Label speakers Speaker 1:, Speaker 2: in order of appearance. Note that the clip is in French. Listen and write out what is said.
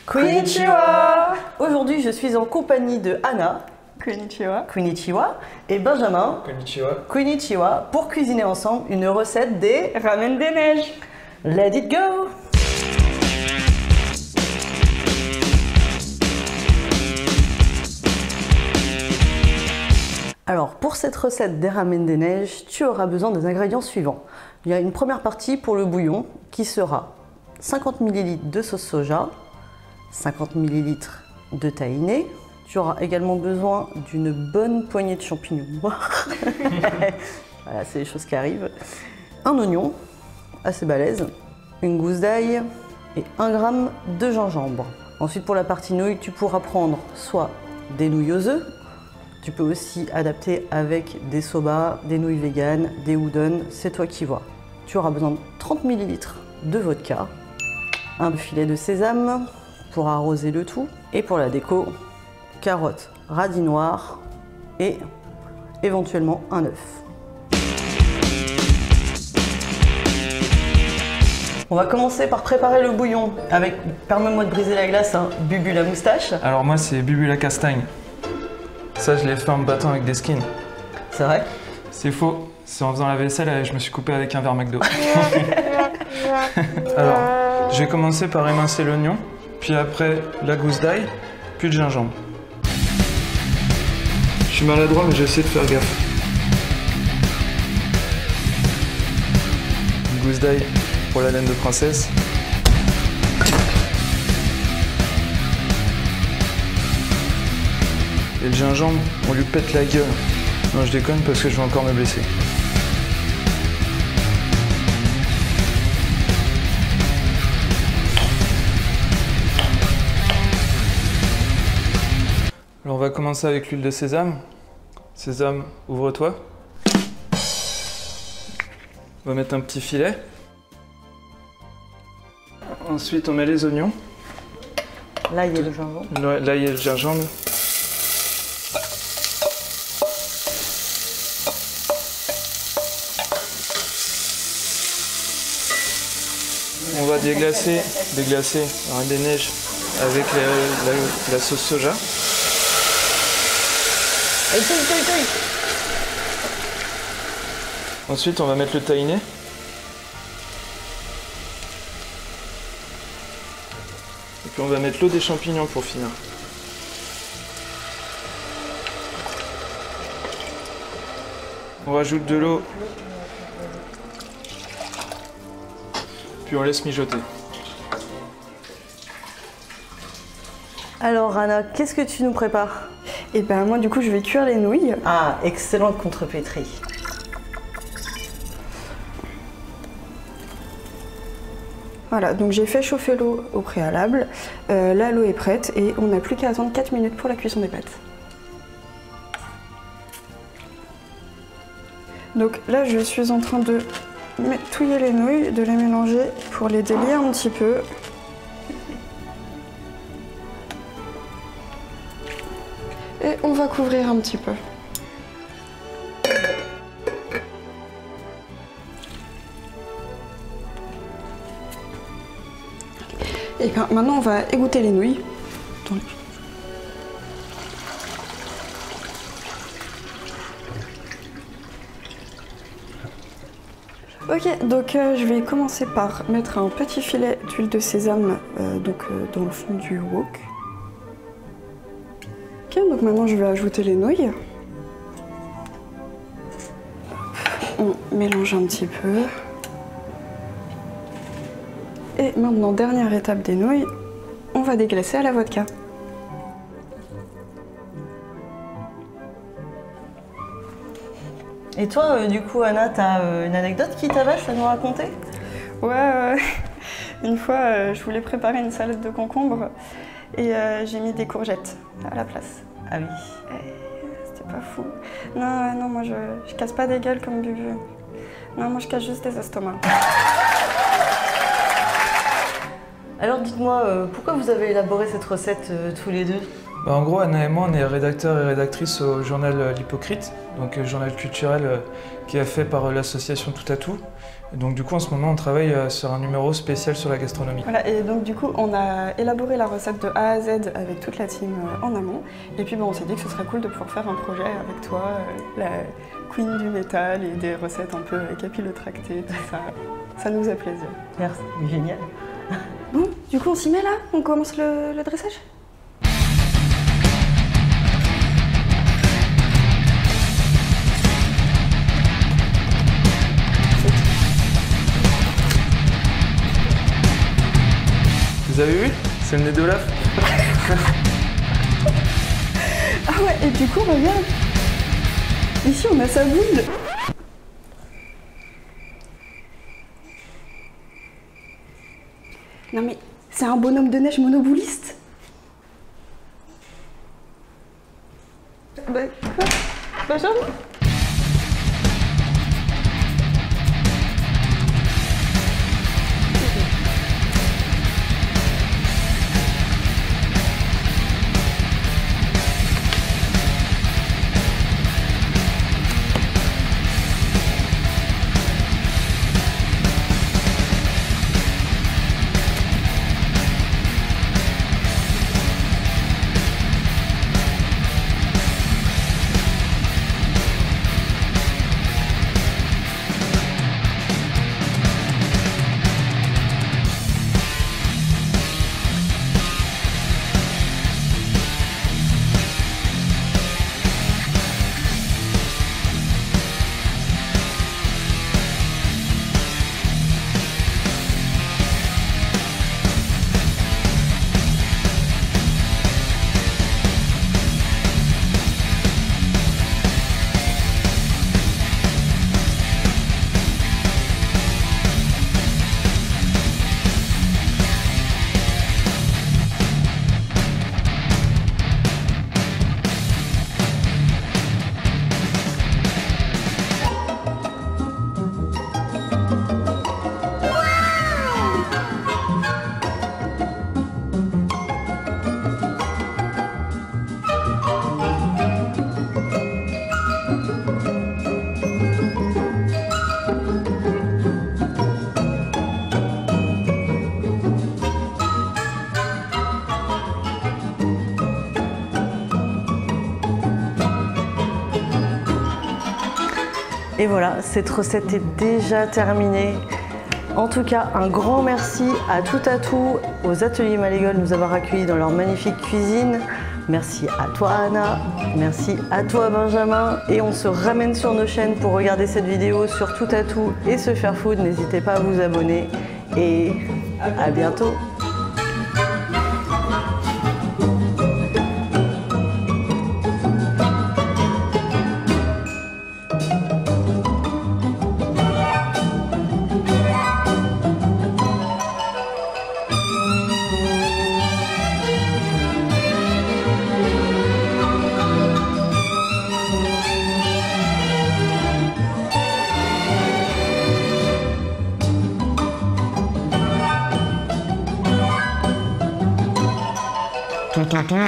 Speaker 1: Konnichiwa. Aujourd'hui, je suis en compagnie de Anna.
Speaker 2: Konnichiwa.
Speaker 1: Konnichiwa. Et Benjamin.
Speaker 3: Konnichiwa.
Speaker 1: Konnichiwa. Pour cuisiner ensemble une recette des
Speaker 2: ramen des neiges.
Speaker 1: Let it go. Alors, pour cette recette des ramen des neiges, tu auras besoin des ingrédients suivants. Il y a une première partie pour le bouillon qui sera 50 ml de sauce soja, 50 ml de tahini. Tu auras également besoin d'une bonne poignée de champignons noirs. Voilà, c'est les choses qui arrivent. Un oignon, assez balèze, une gousse d'ail et 1 g de gingembre. Ensuite, pour la partie nouilles, tu pourras prendre soit des nouilles aux œufs. Tu peux aussi adapter avec des soba, des nouilles véganes, des udon, c'est toi qui vois. Tu auras besoin de 30 ml de vodka, un filet de sésame pour arroser le tout, et pour la déco, carottes, radis noirs et éventuellement un œuf. On va commencer par préparer le bouillon avec, permets-moi de briser la glace, hein, Bubu la moustache.
Speaker 3: Alors moi c'est Bubu la castagne. Ça je l'ai fait en me battant avec des skins.
Speaker 1: C'est vrai?
Speaker 3: C'est faux, c'est en faisant la vaisselle et je me suis coupé avec un verre McDo. Alors, je vais commencer par émincer l'oignon, puis après la gousse d'ail, puis le gingembre. Je suis maladroit mais j'essaie de faire gaffe. Une gousse d'ail pour la laine de princesse. Et le gingembre, on lui pète la gueule. Non, je déconne parce que je vais encore me blesser. Alors on va commencer avec l'huile de sésame. Sésame, ouvre-toi. On va mettre un petit filet. Ensuite on met les oignons.
Speaker 1: Là il y a le gingembre.
Speaker 3: Là il y a le gingembre. On va déglacer la reine des neiges avec la sauce soja. Ensuite, on va mettre le tahini. Et puis on va mettre l'eau des champignons pour finir. On rajoute de l'eau. Puis on laisse mijoter.
Speaker 1: Alors Anna, qu'est-ce que tu nous prépares?
Speaker 2: Et ben moi du coup je vais cuire les nouilles.
Speaker 1: Ah, excellente contrepétrie.
Speaker 2: Voilà, donc j'ai fait chauffer l'eau au préalable. Là l'eau est prête et on n'a plus qu'à attendre 4 minutes pour la cuisson des pâtes. Donc là je suis en train de touiller les nouilles, de les mélanger pour les délier un petit peu. Et on va couvrir un petit peu. Et bien maintenant on va égoutter les nouilles. Ok, donc je vais commencer par mettre un petit filet d'huile de sésame dans le fond du wok. Ok, donc maintenant je vais ajouter les nouilles. On mélange un petit peu. Et maintenant, dernière étape des nouilles, on va déglacer à la vodka.
Speaker 1: Et toi, du coup, Anna, t'as une anecdote qui t'avache à nous raconter?
Speaker 2: Ouais, une fois, je voulais préparer une salade de concombre et j'ai mis des courgettes à la place.
Speaker 1: Ah oui.
Speaker 2: C'était pas fou. Non, moi je casse pas des gueules comme Bubu. Non, moi je casse juste des estomacs.
Speaker 1: Alors dites-moi, pourquoi vous avez élaboré cette recette tous les deux?
Speaker 3: En gros, Anna et moi, on est rédacteurs et rédactrices au journal L'Hypocrite, donc journal culturel qui est fait par l'association Tout à Tout. Et donc du coup, en ce moment, on travaille sur un numéro spécial sur la gastronomie.
Speaker 2: Voilà, et donc du coup, on a élaboré la recette de A à Z avec toute la team en amont. Et puis on s'est dit que ce serait cool de pouvoir faire un projet avec toi, la queen du métal et des recettes un peu capillotractées, tout ça. Ça nous a plaisir.
Speaker 1: Merci, génial.
Speaker 2: Bon, du coup, on s'y met là? On commence le dressage?
Speaker 3: Vous avez vu? C'est le nez d'Olaf.
Speaker 2: Ah ouais, et du coup, regarde. Ici, on a sa boule. Non mais, c'est un bonhomme de neige monobouliste. Bah quoi? Benjamin?
Speaker 1: Et voilà, cette recette est déjà terminée. En tout cas, un grand merci à Tout à Tout, aux ateliers Malégol de nous avoir accueillis dans leur magnifique cuisine. Merci à toi Anna, merci à toi Benjamin. Et on se ramène sur nos chaînes pour regarder cette vidéo sur Tout à Tout et se faire food. N'hésitez pas à vous abonner et à bientôt.
Speaker 4: Ta-ta-ta.